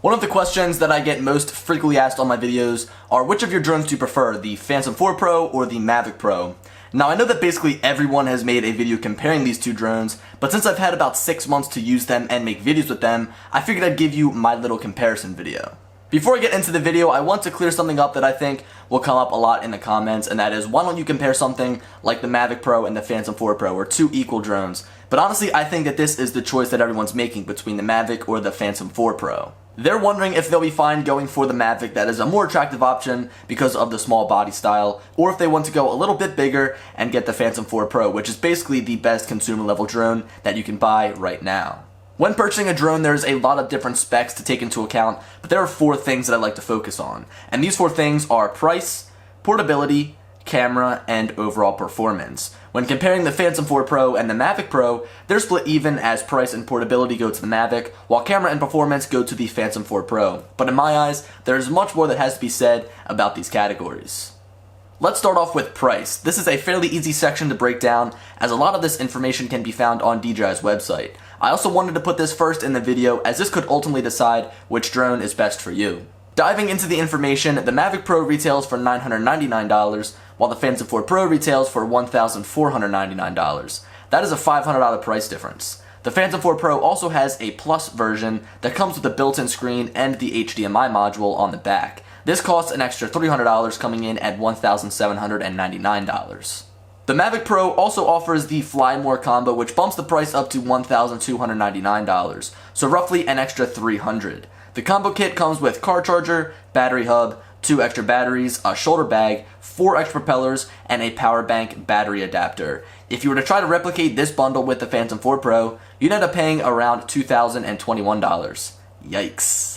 One of the questions that I get most frequently asked on my videos are which of your drones do you prefer, the Phantom 4 Pro or the Mavic Pro? Now I know that basically everyone has made a video comparing these two drones, but since I've had about 6 months to use them and make videos with them, I figured I'd give you my little comparison video. Before I get into the video, I want to clear something up that I think will come up a lot in the comments, and that is, why don't you compare something like the Mavic Pro and the Phantom 4 Pro, or two equal drones? But honestly, I think that this is the choice that everyone's making between the Mavic or the Phantom 4 Pro. They're wondering if they'll be fine going for the Mavic, that is a more attractive option because of the small body style, or if they want to go a little bit bigger and get the Phantom 4 Pro, which is basically the best consumer level drone that you can buy right now. When purchasing a drone, there's a lot of different specs to take into account, but there are 4 things that I like to focus on. And these 4 things are price, portability, camera, and overall performance. When comparing the Phantom 4 Pro and the Mavic Pro, they're split even as price and portability go to the Mavic, while camera and performance go to the Phantom 4 Pro. But in my eyes, there's much more that has to be said about these categories. Let's start off with price. This is a fairly easy section to break down, as a lot of this information can be found on DJI's website. I also wanted to put this first in the video, as this could ultimately decide which drone is best for you. Diving into the information, the Mavic Pro retails for $999, while the Phantom 4 Pro retails for $1,499. That is a $500 price difference. The Phantom 4 Pro also has a Plus version that comes with a built-in screen and the HDMI module on the back. This costs an extra $300, coming in at $1,799. The Mavic Pro also offers the Fly More combo, which bumps the price up to $1,299, so roughly an extra $300. The combo kit comes with car charger, battery hub, 2 extra batteries, a shoulder bag, 4 extra propellers, and a power bank battery adapter. If you were to try to replicate this bundle with the Phantom 4 Pro, you'd end up paying around $2,021. Yikes.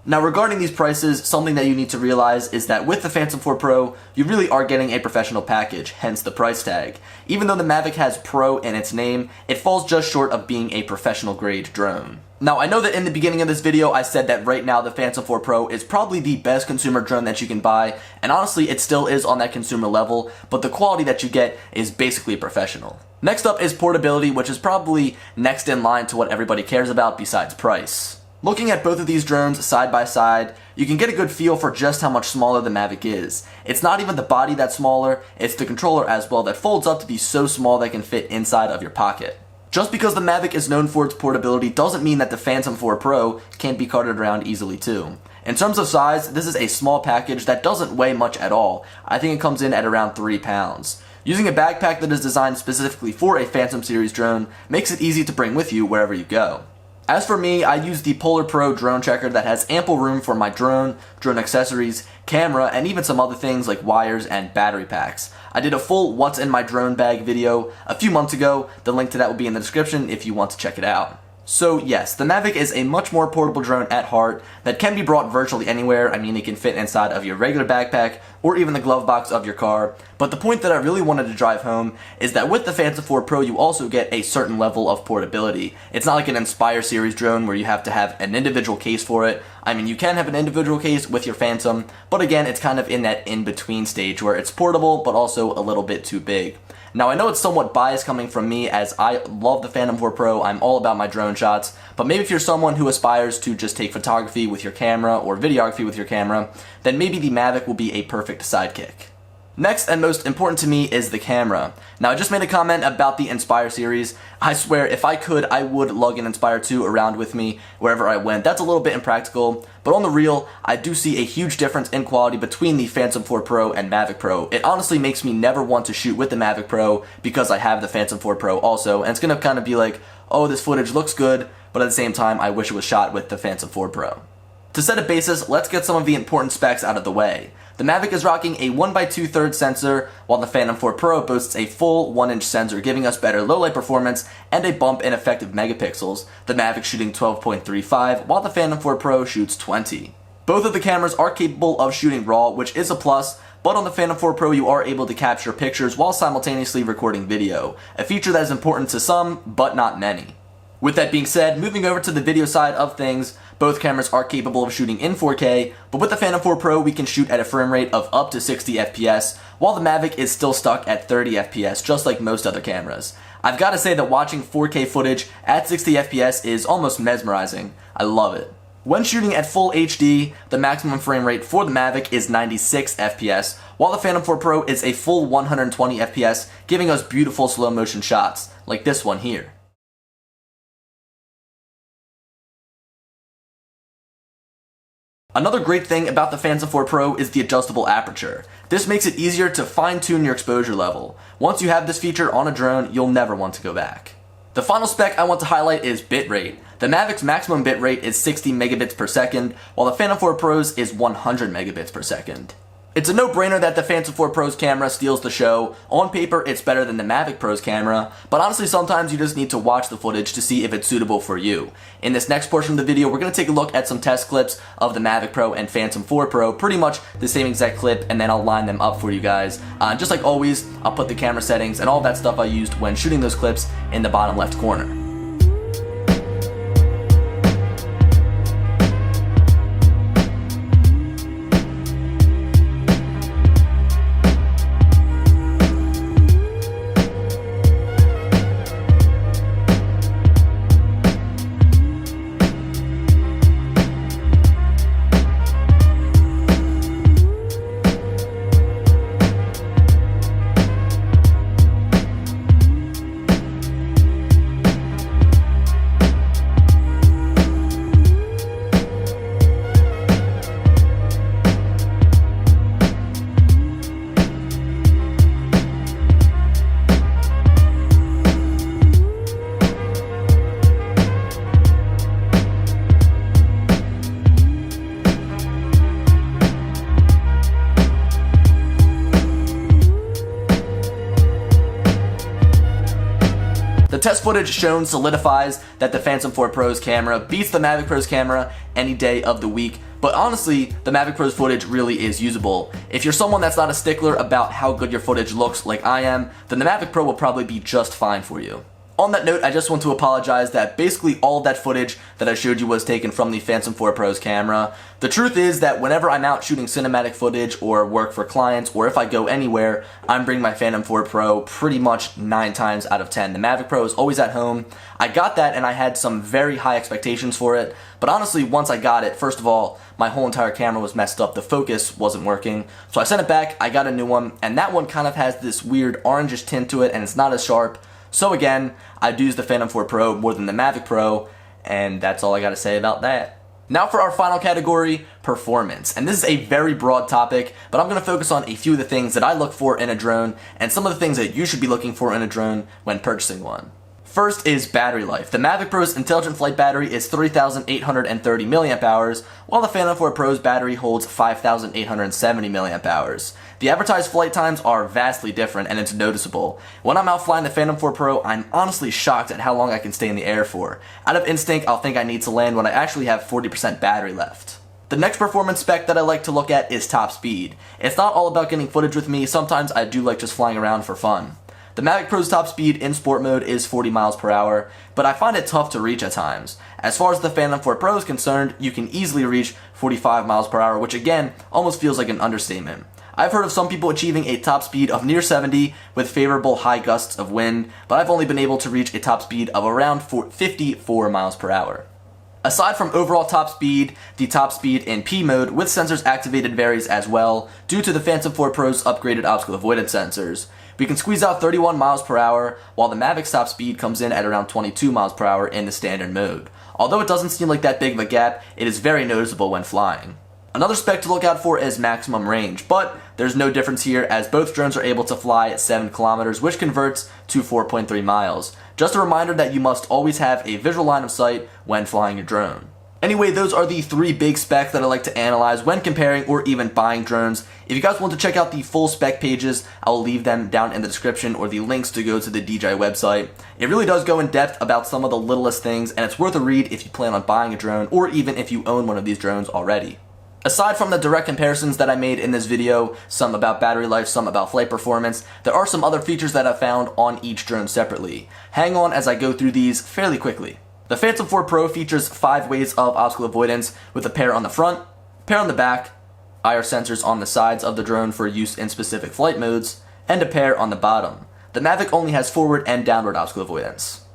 Now regarding these prices, something that you need to realize is that with the Phantom 4 Pro, you really are getting a professional package, hence the price tag. Even though the Mavic has Pro in its name, it falls just short of being a professional grade drone. Now I know that in the beginning of this video I said that right now the Phantom 4 Pro is probably the best consumer drone that you can buy, and honestly it still is on that consumer level, but the quality that you get is basically professional. Next up is portability, which is probably next in line to what everybody cares about besides price. Looking at both of these drones side by side, you can get a good feel for just how much smaller the Mavic is. It's not even the body that's smaller, it's the controller as well that folds up to be so small that it can fit inside of your pocket. Just because the Mavic is known for its portability doesn't mean that the Phantom 4 Pro can't be carted around easily too. In terms of size, this is a small package that doesn't weigh much at all. I think it comes in at around 3 pounds. Using a backpack that is designed specifically for a Phantom series drone makes it easy to bring with you wherever you go. As for me, I use the Polar Pro drone checker that has ample room for my drone accessories, camera, and even some other things like wires and battery packs. I did a full what's in my drone bag video a few months ago. The link to that will be in the description if you want to check it out. So yes, the Mavic is a much more portable drone at heart that can be brought virtually anywhere. I mean, it can fit inside of your regular backpack or even the glove box of your car. But the point that I really wanted to drive home is that with the Phantom 4 Pro, you also get a certain level of portability. It's not like an Inspire series drone where you have to have an individual case for it. I mean, you can have an individual case with your Phantom, but again, it's kind of in that in-between stage where it's portable, but also a little bit too big. Now I know it's somewhat biased coming from me, as I love the Phantom 4 Pro, I'm all about my drone shots, but maybe if you're someone who aspires to just take photography with your camera or videography with your camera, then maybe the Mavic will be a perfect sidekick. Next and most important to me is the camera. Now I just made a comment about the Inspire series. I swear if I could, I would lug an Inspire 2 around with me wherever I went. That's a little bit impractical, but on the real, I do see a huge difference in quality between the Phantom 4 Pro and Mavic Pro. It honestly makes me never want to shoot with the Mavic Pro because I have the Phantom 4 Pro also, and it's gonna kind of be like, oh, this footage looks good, but at the same time, I wish it was shot with the Phantom 4 Pro. To set a basis, let's get some of the important specs out of the way. The Mavic is rocking a 1x2/3 sensor, while the Phantom 4 Pro boasts a full 1-inch sensor, giving us better low-light performance and a bump in effective megapixels, the Mavic shooting 12.35, while the Phantom 4 Pro shoots 20. Both of the cameras are capable of shooting RAW, which is a plus, but on the Phantom 4 Pro you are able to capture pictures while simultaneously recording video, a feature that is important to some, but not many. With that being said, moving over to the video side of things, both cameras are capable of shooting in 4K, but with the Phantom 4 Pro we can shoot at a frame rate of up to 60 FPS, while the Mavic is still stuck at 30 FPS, just like most other cameras. I've got to say that watching 4K footage at 60 FPS is almost mesmerizing. I love it. When shooting at full HD, the maximum frame rate for the Mavic is 96 FPS, while the Phantom 4 Pro is a full 120 FPS, giving us beautiful slow motion shots, like this one here. Another great thing about the Phantom 4 Pro is the adjustable aperture. This makes it easier to fine-tune your exposure level. Once you have this feature on a drone, you'll never want to go back. The final spec I want to highlight is bitrate. The Mavic's maximum bitrate is 60 megabits per second, while the Phantom 4 Pro's is 100 megabits per second. It's a no-brainer that the Phantom 4 Pro's camera steals the show. On paper, it's better than the Mavic Pro's camera, but honestly sometimes you just need to watch the footage to see if it's suitable for you. In this next portion of the video, we're going to take a look at some test clips of the Mavic Pro and Phantom 4 Pro, pretty much the same exact clip, and then I'll line them up for you guys. Just like always, I'll put the camera settings and all that stuff I used when shooting those clips in the bottom left corner. The test footage shown solidifies that the Phantom 4 Pro's camera beats the Mavic Pro's camera any day of the week, but honestly, the Mavic Pro's footage really is usable. If you're someone that's not a stickler about how good your footage looks like I am, then the Mavic Pro will probably be just fine for you. On that note, I just want to apologize that basically all of that footage that I showed you was taken from the Phantom 4 Pro's camera. The truth is that whenever I'm out shooting cinematic footage or work for clients, or if I go anywhere, I'm bringing my Phantom 4 Pro pretty much 9 times out of 10. The Mavic Pro is always at home. I got that and I had some very high expectations for it, but honestly, once I got it, first of all, my whole entire camera was messed up, the focus wasn't working, so I sent it back, I got a new one, and that one kind of has this weird orangish tint to it and it's not as sharp. So again, I'd use the Phantom 4 Pro more than the Mavic Pro, and that's all I gotta say about that. Now for our final category, performance. And this is a very broad topic, but I'm gonna focus on a few of the things that I look for in a drone, and some of the things that you should be looking for in a drone when purchasing one. First is battery life. The Mavic Pro's Intelligent Flight battery is 3,830 mAh, while the Phantom 4 Pro's battery holds 5,870 mAh. The advertised flight times are vastly different and it's noticeable. When I'm out flying the Phantom 4 Pro, I'm honestly shocked at how long I can stay in the air for. Out of instinct, I'll think I need to land when I actually have 40% battery left. The next performance spec that I like to look at is top speed. It's not all about getting footage with me, sometimes I do like just flying around for fun. The Mavic Pro's top speed in sport mode is 40 miles per hour, but I find it tough to reach at times. As far as the Phantom 4 Pro is concerned, you can easily reach 45 miles per hour, which again, almost feels like an understatement. I've heard of some people achieving a top speed of near 70 with favorable high gusts of wind, but I've only been able to reach a top speed of around 54 miles per hour. Aside from overall top speed, the top speed in P mode with sensors activated varies as well due to the Phantom 4 Pro's upgraded obstacle avoidance sensors. We can squeeze out 31 miles per hour, while the Mavic's top speed comes in at around 22 miles per hour in the standard mode. Although it doesn't seem like that big of a gap, it is very noticeable when flying. Another spec to look out for is maximum range, but there's no difference here as both drones are able to fly at 7 kilometers, which converts to 4.3 miles. Just a reminder that you must always have a visual line of sight when flying your drone. Anyway, those are the 3 big specs that I like to analyze when comparing or even buying drones. If you guys want to check out the full spec pages, I'll leave them down in the description or the links to go to the DJI website. It really does go in depth about some of the littlest things, and it's worth a read if you plan on buying a drone or even if you own one of these drones already. Aside from the direct comparisons that I made in this video, some about battery life, some about flight performance, there are some other features that I've found on each drone separately. Hang on as I go through these fairly quickly. The Phantom 4 Pro features 5 ways of obstacle avoidance with a pair on the front, pair on the back, IR sensors on the sides of the drone for use in specific flight modes, and a pair on the bottom. The Mavic only has forward and downward obstacle avoidance.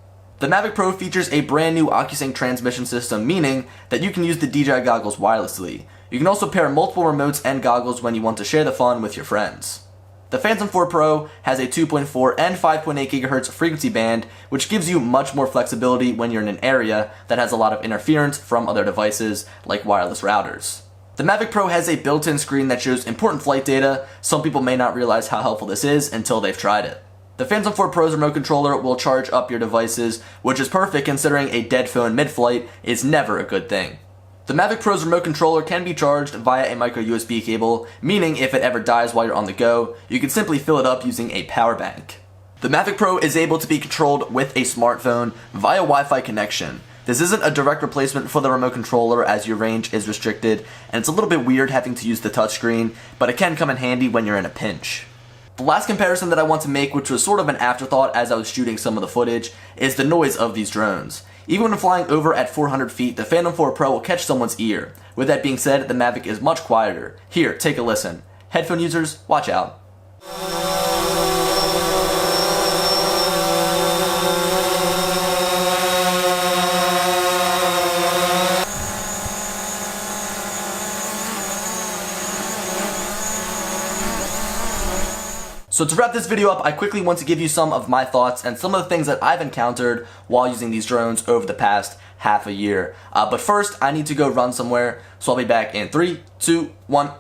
The Mavic Pro features a brand new OcuSync transmission system, meaning that you can use the DJI goggles wirelessly. You can also pair multiple remotes and goggles when you want to share the fun with your friends. The Phantom 4 Pro has a 2.4 and 5.8 GHz frequency band, which gives you much more flexibility when you're in an area that has a lot of interference from other devices like wireless routers. The Mavic Pro has a built-in screen that shows important flight data. Some people may not realize how helpful this is until they've tried it. The Phantom 4 Pro's remote controller will charge up your devices, which is perfect considering a dead phone mid-flight is never a good thing. The Mavic Pro's remote controller can be charged via a micro USB cable, meaning if it ever dies while you're on the go, you can simply fill it up using a power bank. The Mavic Pro is able to be controlled with a smartphone via Wi-Fi connection. This isn't a direct replacement for the remote controller as your range is restricted, and it's a little bit weird having to use the touchscreen, but it can come in handy when you're in a pinch. The last comparison that I want to make, which was sort of an afterthought as I was shooting some of the footage, is the noise of these drones. Even when flying over at 400 feet, the Phantom 4 Pro will catch someone's ear. With that being said, the Mavic is much quieter. Here, take a listen. Headphone users, watch out. So to wrap this video up, I quickly want to give you some of my thoughts and some of the things that I've encountered while using these drones over the past half a year. But first, I need to go run somewhere, so I'll be back in 3, 2, 1.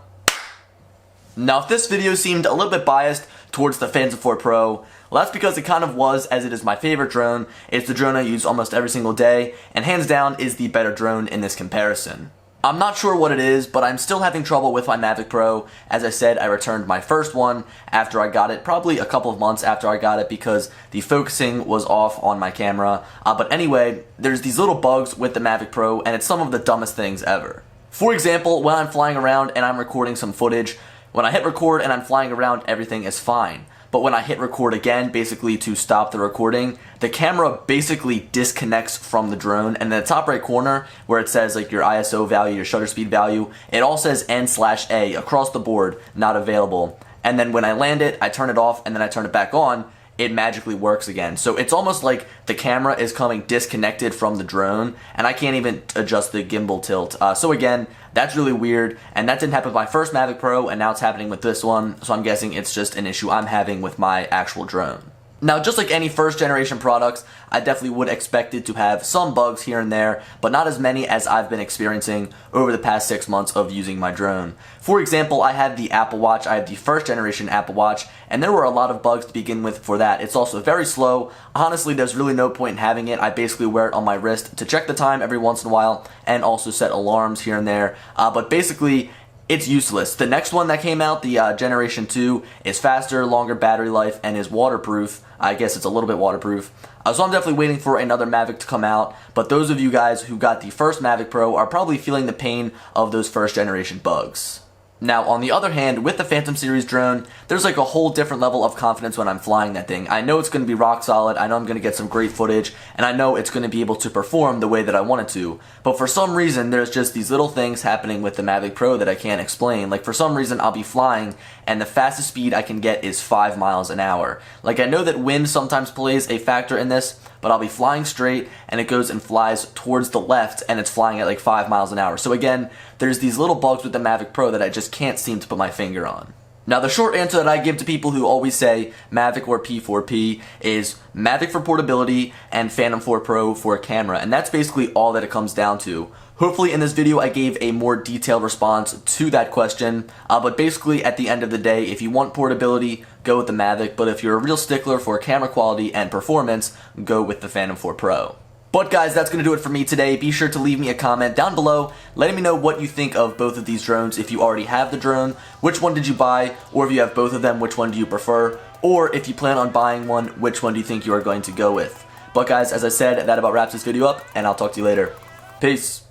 Now, if this video seemed a little bit biased towards the Phantom 4 Pro, well, that's because it kind of was, as it is my favorite drone. It's the drone I use almost every single day, and hands down is the better drone in this comparison. I'm not sure what it is, but I'm still having trouble with my Mavic Pro. As I said, I returned my first one after I got it, probably a couple of months after I got it because the focusing was off on my camera. But anyway, there's these little bugs with the Mavic Pro, and it's some of the dumbest things ever. For example, when I'm flying around and I'm recording some footage, when I hit record and I'm flying around, everything is fine. But when I hit record again, basically to stop the recording, the camera basically disconnects from the drone, and in the top right corner where it says like your ISO value, your shutter speed value, it all says N/A across the board, not available. And then when I land it, I turn it off and then I turn it back on, it magically works again. So it's almost like the camera is coming disconnected from the drone, and I can't even adjust the gimbal tilt. So again, that's really weird, and that didn't happen with my first Mavic Pro, and now it's happening with this one, so I'm guessing it's just an issue I'm having with my actual drone. Now, just like any first generation products, I definitely would expect it to have some bugs here and there, but not as many as I've been experiencing over the past 6 months of using my drone. For example, I have the Apple Watch, I have the first generation Apple Watch, and there were a lot of bugs to begin with for that. It's also very slow. Honestly, there's really no point in having it. I basically wear it on my wrist to check the time every once in a while, and also set alarms here and there, but basically, it's useless. The next one that came out, the Generation 2, is faster, longer battery life, and is waterproof. I guess it's a little bit waterproof. So I'm definitely waiting for another Mavic to come out, but those of you guys who got the first Mavic Pro are probably feeling the pain of those first generation bugs. Now, on the other hand, with the Phantom series drone, there's like a whole different level of confidence when I'm flying that thing. I know it's going to be rock solid, I know I'm going to get some great footage, and I know it's going to be able to perform the way that I want it to. But for some reason, there's just these little things happening with the Mavic Pro that I can't explain. Like for some reason, I'll be flying, and the fastest speed I can get is 5 miles an hour. Like I know that wind sometimes plays a factor in this, but I'll be flying straight, and it goes and flies towards the left, and it's flying at like 5 miles an hour. So again, there's these little bugs with the Mavic Pro that I just can't seem to put my finger on. Now, the short answer that I give to people who always say Mavic or P4P is Mavic for portability and Phantom 4 Pro for camera, and that's basically all that it comes down to. Hopefully in this video I gave a more detailed response to that question, but basically at the end of the day, if you want portability, go with the Mavic, but if you're a real stickler for camera quality and performance, go with the Phantom 4 Pro. But guys, that's going to do it for me today. Be sure to leave me a comment down below letting me know what you think of both of these drones. If you already have the drone, which one did you buy? Or if you have both of them, which one do you prefer? Or if you plan on buying one, which one do you think you are going to go with? But guys, as I said, that about wraps this video up, and I'll talk to you later. Peace.